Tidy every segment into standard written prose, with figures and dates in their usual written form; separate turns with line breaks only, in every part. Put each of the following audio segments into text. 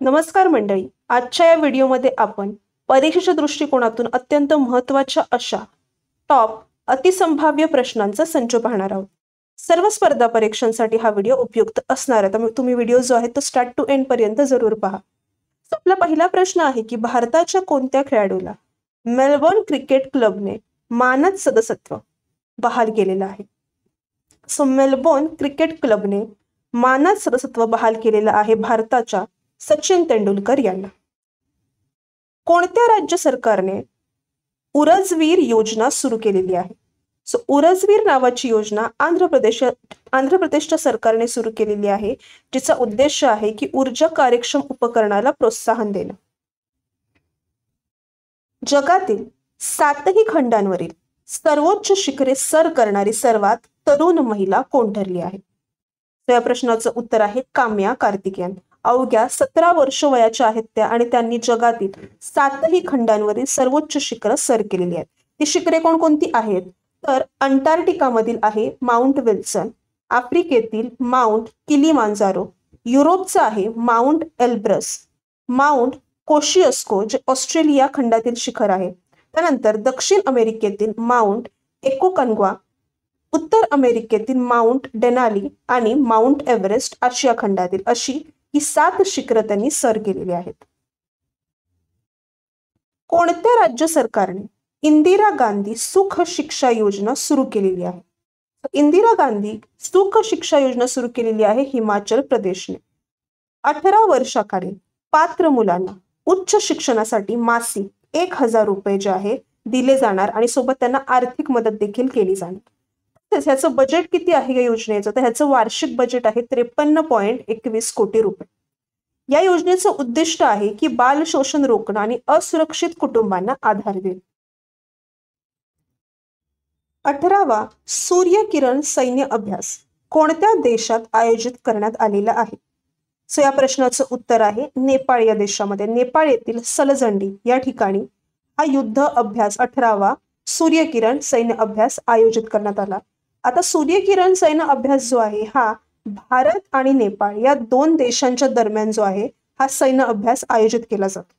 नमस्कार मंडळी, आजच्या या व्हिडिओमध्ये आपण परीक्षेच्या दृष्टिकोनातून अत्यंत महत्त्वाच्या अशा टॉप अतिसंभाव्य प्रश्नांचा संच पाहणार आहोत. सर्व स्पर्धा परीक्षांसाठी हा व्हिडिओ उपयुक्त असणार आहे, त्यामुळे तुम्ही व्हिडिओ जो आहे तो स्टार्ट टू एंड पर्यंत जरूर पहा. आपला पहिला प्रश्न आहे की भारताच्या कोणत्या खेळाडूला मेलबर्न क्रिकेट क्लबने मानद सदस्यत्व बहाल केलेलं आहे? मेलबर्न क्रिकेट क्लबने मानद सदस्यत्व बहाल केलेलं आहे भारताच्या सचिन तेंडुलकर यांना. कोणत्या राज्य सरकारने उरजवीर योजना सुरू केलेली आहे? उरजवीर नावाची योजना आंध्र प्रदेशच्या सरकारने सुरू केलेली आहे, जिचा उद्देश आहे की ऊर्जा कार्यक्षम उपकरणाला प्रोत्साहन देणं. जगातील 7ही खंडांवरील सर्वोच्च शिखरे सर करणारी सर्वात तरुण महिला कोण ठरली आहे? या प्रश्नाचं उत्तर आहे काम्या कार्तिकेयन. अवघ्या 17 वर्ष वयाच्या आहेत त्या आणि त्यांनी जगातील 7ही खंडांवरील सर्वोच्च शिखरं सर केलेली आहेत. ती शिखरे कोणकोणती आहेत? तर अंटार्क्टिकामधील आहे माउंट विल्सन, आफ्रिकेतील माउंट किलिमांजारो, युरोपचा आहे माउंट एल्ब्रस, माउंट कोशियस्को जे ऑस्ट्रेलिया खंडातील शिखर आहे, त्यानंतर दक्षिण अमेरिकेतील माउंट एकोकन्ग्वा, उत्तर अमेरिकेतील माउंट डेनाली आणि माउंट एव्हरेस्ट आशिया खंडातील, अशी ही 7 शिखरं त्यांनी सर केलेली आहेत. कोणत्या राज्य सरकारने इंदिरा गांधी सुख शिक्षा योजना सुरू केलेली आहे? इंदिरा गांधी सुख शिक्षा योजना सुरू केलेली आहे हिमाचल प्रदेशने. 18 वर्षाखालील पात्र मुलांना उच्च शिक्षणासाठी मासिक 1000 रुपये जे आहे दिले जाणार आणि सोबत त्यांना आर्थिक मदत देखील केली जाणार. ह्याचं बजेट किती आहे या योजनेचं? तर ह्याचं वार्षिक बजेट आहे 53.21 कोटी रुपये. या योजनेचं उद्दिष्ट आहे की बाल शोषण रोखणं आणि असुरक्षित कुटुंबांना आधार देणे. 18वा सूर्यकिरण सैन्य अभ्यास कोणत्या देशात आयोजित करण्यात आलेला आहे? या प्रश्नाचं उत्तर आहे नेपाळ या देशामध्ये. नेपाळ येथील सलजंडी या ठिकाणी हा युद्ध अभ्यास 18वा सूर्यकिरण सैन्य अभ्यास आयोजित करण्यात आला. आता सूर्यकिरण सैन्य अभ्यास जो आहे हा भारत आणि नेपाळ या 2 देशांच्या दरम्यान जो आहे हा सैन्य अभ्यास आयोजित केला जातो.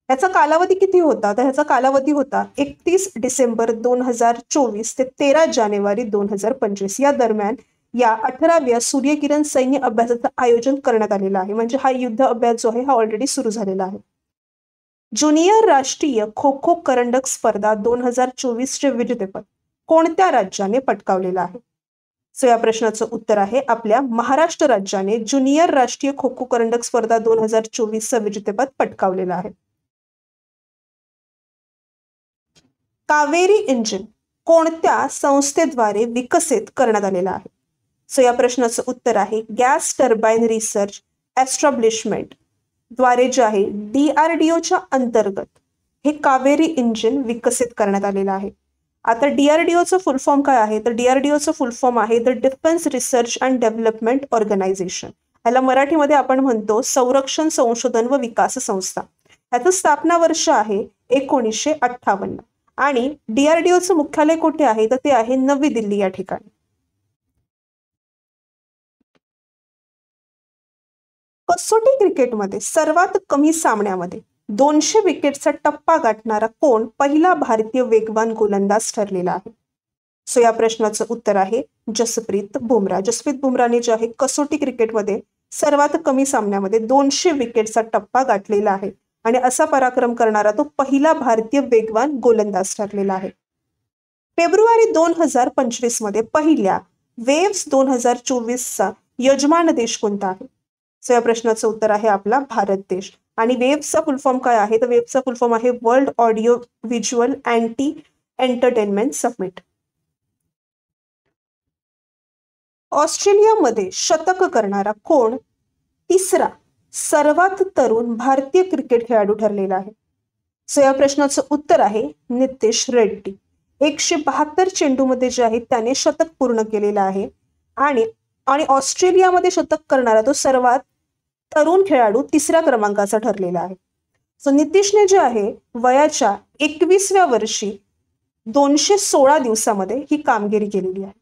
याचा कालावधी किती होता? तर ह्याचा कालावधी होता 31 डिसेंबर 2024 ते 13 जानेवारी 2025 या दरम्यान या 18व्या सूर्यकिरण सैन्य अभ्यासाचं आयोजन करण्यात आलेलं आहे. म्हणजे हा युद्ध अभ्यास जो आहे हा ऑलरेडी सुरू झालेला आहे. ज्युनियर राष्ट्रीय खो खो करंडक स्पर्धा 2024 चे विजेतेपद कोणत्या राज्याने पटकावलेलं आहे? या प्रश्नाचं उत्तर आहे आपल्या महाराष्ट्र राज्याने ज्युनियर राष्ट्रीय खो खो करंडक स्पर्धा 2024 चं विजेतेपद पटकावलेलं आहे. कावेरी इंजिन कोणत्या संस्थेद्वारे विकसित करण्यात आलेला आहे? या प्रश्नाचं उत्तर आहे गॅस टर्बाइन रिसर्च एस्टॅब्लिशमेंट द्वारे जे आहे DRDOच्या अंतर्गत हे कावेरी इंजिन विकसित करण्यात आलेलं आहे. आता DRDOचं फुल फॉर्म काय आहे? तर DRDOचं फुल फॉर्म आहे the defence research and development organisation. याला मराठीमध्ये आपण म्हणतो संरक्षण संशोधन व विकास संस्था. याचं स्थापना वर्ष आहे 1958 आणि DRDOचं मुख्यालय कुठे आहे? तर ते आहे नवी दिल्ली या ठिकाणी. कसोटी क्रिकेटमध्ये सर्वात कमी सामन्यामध्ये 200 विकेटचा टप्पा गाठणारा कोण पहिला भारतीय वेगवान गोलंदाज ठरलेला आहे? या प्रश्नाचं उत्तर आहे जसप्रीत बुमराह. जसप्रीत बुमराहने जे आहे कसोटी क्रिकेटमध्ये सर्वात कमी सामन्यामध्ये 200 विकेटचा टप्पा गाठलेला आहे आणि असा पराक्रम करणारा तो पहिला भारतीय वेगवान गोलंदाज ठरलेला आहे. फेब्रुवारी 2025 मध्ये पहिल्या वेव्स 2024चा यजमान देश कोणता आहे? या प्रश्नाचं उत्तर आहे आपला भारत देश. आणि वेव्सचा फुल फॉर्म काय आहे? तर वेव्सचा फुल फॉर्म आहे world audio visual anti entertainment summit. ऑस्ट्रेलियामध्ये शतक करणारा कोण तिसरा सर्वात तरुण भारतीय क्रिकेट खेळाडू ठरलेला आहे? या प्रश्नाचं उत्तर आहे नितेश रेड्डी. 172 चेंडूमध्ये जे आहे त्याने शतक पूर्ण केलेलं आहे आणि ऑस्ट्रेलियामध्ये शतक करणारा तो सर्वात तरुण खेळाडू तिसऱ्या क्रमांकाचा ठरलेला आहे. नितीशने जे आहे वयाच्या 21व्या वर्षी 216 दिवसामध्ये ही कामगिरी केलेली आहे.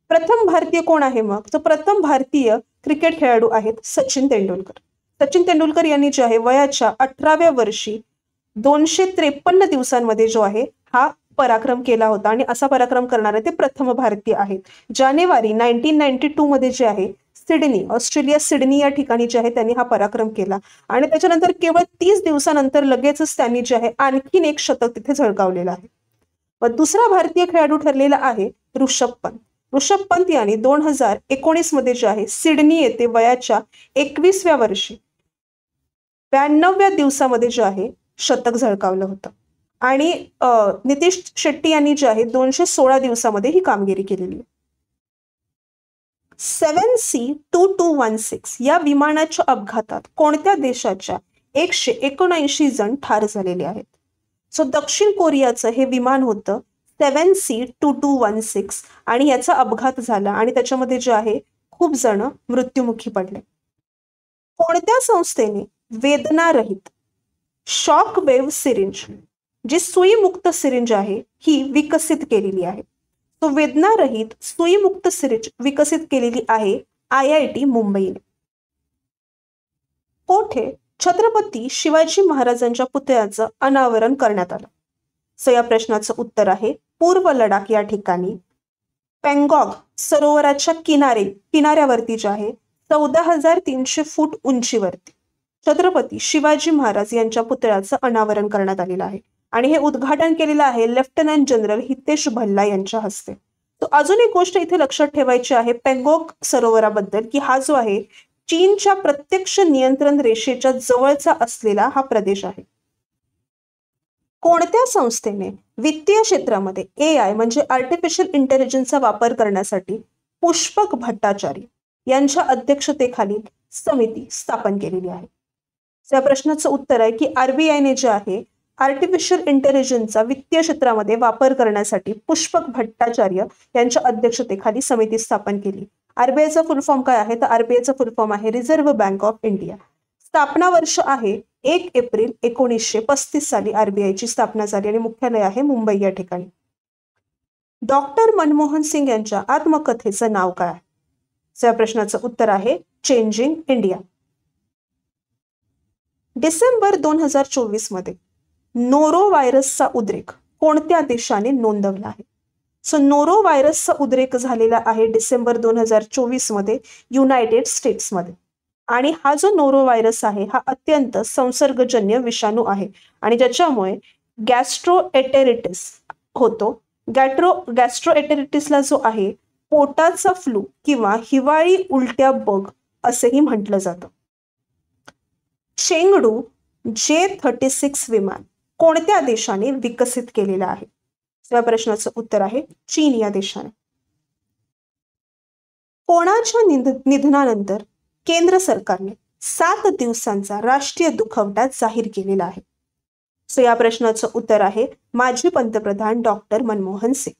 प्रथम भारतीय कोण आहे मग? तर प्रथम भारतीय क्रिकेट खेळाडू आहेत सचिन तेंडुलकर. सचिन तेंडुलकर यांनी जे आहे वयाच्या 18व्या वर्षी 253 दिवसांमध्ये जो आहे हा पराक्रम केला होता आणि असा पराक्रम करणारे ते प्रथम भारतीय आहेत. जानेवारी 1992 मध्ये जे आहे सिडनी, ऑस्ट्रेलिया सिडनी या ठिकाणी जे आहे त्यांनी हा पराक्रम केला आणि त्याच्यानंतर केवळ 30 दिवसानंतर लगेचच त्यांनी जे आहे आणखीन एक शतक तिथे झळकावलेलं आहे. व दुसरा भारतीय खेळाडू ठरलेला आहे ऋषभ पंत. ऋषभ पंत यांनी 2019 मध्ये जे आहे सिडनी येथे वयाच्या 21व्या वर्षी 92व्या दिवसामध्ये जे आहे शतक झळकावलं होतं आणि नितीश शेट्टी यांनी जे आहे 216 दिवसामध्ये ही कामगिरी केलेली आहे. 7C-2216 या विमानाच्या अपघातात कोणत्या देशाच्या 179 जण ठार झालेले आहेत? सो दक्षिण कोरियाचं हे विमान होतं 7C-2216 आणि याचा अपघात झाला आणि त्याच्यामध्ये जे आहे खूप जण मृत्युमुखी पडले. कोणत्या संस्थेने वेदनारहित शॉक वेव्ह सिरिंज जी सुईमुक्त सिरिंज आहे ही विकसित केलेली आहे? तो वेदनारहित सुईमुक्त सिरिंज विकसित केलेली आहे IIT मुंबईने. कोठे छत्रपती शिवाजी महाराजांच्या पुतळ्याचं अनावरण करण्यात आलं? सो या प्रश्नाचं उत्तर आहे पूर्व लडाख या ठिकाणी पेंगॉंग सरोवराच्या किनाऱ्यावरती जे आहे 14,300 फूट उंचीवरती छत्रपती शिवाजी महाराज यांच्या पुतळ्याचं अनावरण करण्यात आलेलं आहे आणि हे उद्घाटन केलेलं आहे लेफ्टनंट जनरल हितेश भल्ला यांच्या हस्ते. तो अजून एक गोष्ट इथे लक्षात ठेवायची आहे पेंगॉंग सरोवराबद्दल की हा जो आहे चीनच्या प्रत्यक्ष नियंत्रण रेषेच्या जवळचा असलेला हा प्रदेश आहे. कोणत्या संस्थेने वित्तीय क्षेत्रामध्ये AI म्हणजे आर्टिफिशियल इंटेलिजन्सचा वापर करण्यासाठी पुष्पक भट्टाचार्य यांच्या अध्यक्षतेखाली समिती स्थापन केलेली आहे? या प्रश्नाचं उत्तर आहे की RBIने जे आहे आर्टिफिशियल इंटेलिजन्सचा वित्तीय क्षेत्रामध्ये वापर करण्यासाठी पुष्पक भट्टाचार्य यांच्या अध्यक्षतेखाली समिती स्थापन केली. RBIचा फुल फॉर्म काय आहे? तर RBIचा फुल फॉर्म आहे रिझर्व्ह बँक ऑफ इंडिया. स्थापना वर्ष आहे 1 एप्रिल 1935 साली RBIची स्थापना झाली आणि मुख्यालय आहे मुंबई या ठिकाणी. डॉक्टर मनमोहन सिंग यांच्या आत्मकथेचं नाव काय आहे? या प्रश्नाचं उत्तर आहे चेंजिंग इंडिया. डिसेंबर 2024 मध्ये नोरो व्हायरसचा उद्रेक कोणत्या देशाने नोंदवला आहे? सो नोरो व्हायरसचा उद्रेक झालेला आहे डिसेंबर 2024 मध्ये युनायटेड स्टेट्समध्ये आणि हा जो नोरो व्हायरस आहे हा अत्यंत संसर्गजन्य विषाणू आहे आणि ज्याच्यामुळे गॅस्ट्रोएटेरिटिस होतो. गॅस्ट्रोएटेरिटिसला जो आहे पोटाचा फ्लू किंवा हिवाळी उलट्या बग असेही म्हटलं जातं. चेंगडू J-36 विमान कोणत्या देशाने विकसित केलेला आहे? या प्रश्नाचं उत्तर आहे चीन या देशाने. कोणाच्या निधनानंतर केंद्र सरकारने 7 दिवसांचा राष्ट्रीय दुखवटा जाहीर केलेला आहे? सो या प्रश्नाचं उत्तर आहे माजी पंतप्रधान डॉक्टर मनमोहन सिंग.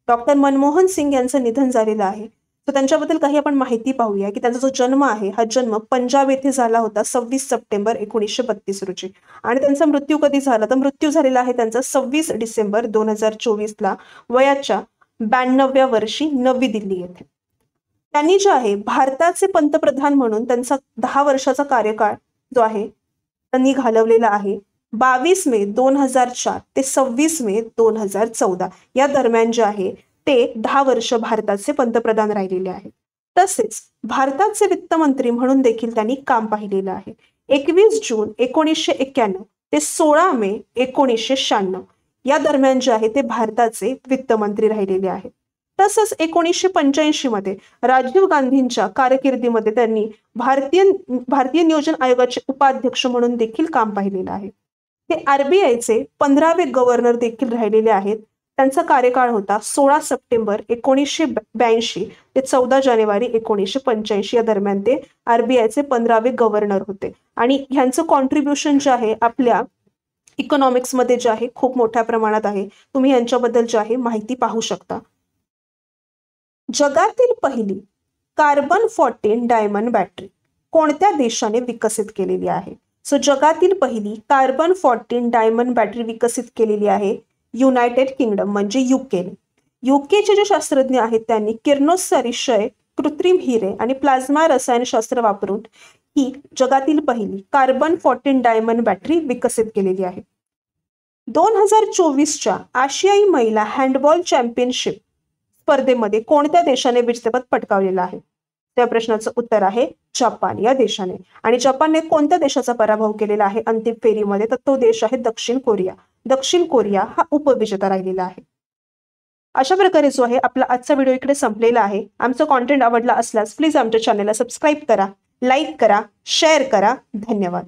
डॉक्टर मनमोहन सिंग यांचं निधन झालेलं आहे. तर त्यांच्याबद्दल काही आपण माहिती पाहूया की त्यांचा जो जन्म आहे हा जन्म पंजाब येथे झाला होता 26 सप्टेंबर 1932 रोजी आणि त्यांचा मृत्यू कधी झाला तर मृत्यू झालेला आहे त्यांचा 26 डिसेंबर 2024 ला वयाच्या 92व्या वर्षी नवी दिल्ली येथे. त्यांनी जे आहे भारताचे पंतप्रधान म्हणून त्यांचा 10 वर्षाचा कार्यकाळ जो आहे त्यांनी घालवलेला आहे. 22 मे 2004 ते 26 मे 2014 या दरम्यान जे आहे ते 10 वर्ष भारताचे पंतप्रधान राहिलेले आहेत. तसेच भारताचे वित्तमंत्री म्हणून देखील त्यांनी काम पाहिलेलं आहे. 21 जून 1991 ते 16 मे 1996 या दरम्यान जे आहे ते भारताचे वित्तमंत्री राहिलेले आहेत. तसंच 1985 मध्ये राजीव गांधींच्या कारकिर्दीमध्ये त्यांनी भारतीय नियोजन आयोगाचे उपाध्यक्ष म्हणून देखील काम पाहिलेलं आहे. ते RBIचे 15वे गव्हर्नर देखील राहिलेले आहेत. त्यांचा कार्यकाळ होता 16 सप्टेंबर 1982 ते 14 जानेवारी 1985 या दरम्यान ते RBIचे 15वे गव्हर्नर होते आणि ह्यांचं कॉन्ट्रीब्युशन जे आहे आपल्या इकॉनॉमिक्स मध्ये जे आहे खूप मोठ्या प्रमाणात आहे. तुम्ही यांच्याबद्दल जे आहे माहिती पाहू शकता. जगातील पहिली कार्बन 14 डायमंड बॅटरी कोणत्या देशाने विकसित केलेली आहे? सो जगातील पहिली कार्बन 14 डायमंड बॅटरी विकसित केलेली आहे युनायटेड किंगडम म्हणजे युकेने. युकेचे जे शास्त्रज्ञ आहेत त्यांनी किरणोत्सारी क्षय, कृत्रिम हिरे आणि प्लाझ्मा रसायनशास्त्र वापरून ही जगातील पहिली कार्बन 14 डायमंड बॅटरी विकसित केलेली आहे. 2024च्या आशियाई महिला हँडबॉल चॅम्पियनशिप स्पर्धेमध्ये कोणत्या देशाने विजेतेपद पटकावलेलं आहे? त्या प्रश्नाचं उत्तर आहे जपान या देशाने. आणि जपानने कोणत्या देशाचा पराभव केलेला आहे अंतिम फेरीमध्ये? तर तो देश आहे दक्षिण कोरिया. दक्षिण कोरिया हा उपविजेता राहिलेला आहे. अशा प्रकारे जो आहे आपला आजचा व्हिडिओ इकडे संपलेला आहे. आमचं कॉन्टेंट आवडला असल्यास प्लीज आमच्या चॅनलला सबस्क्राईब करा, लाईक करा, शेअर करा. धन्यवाद.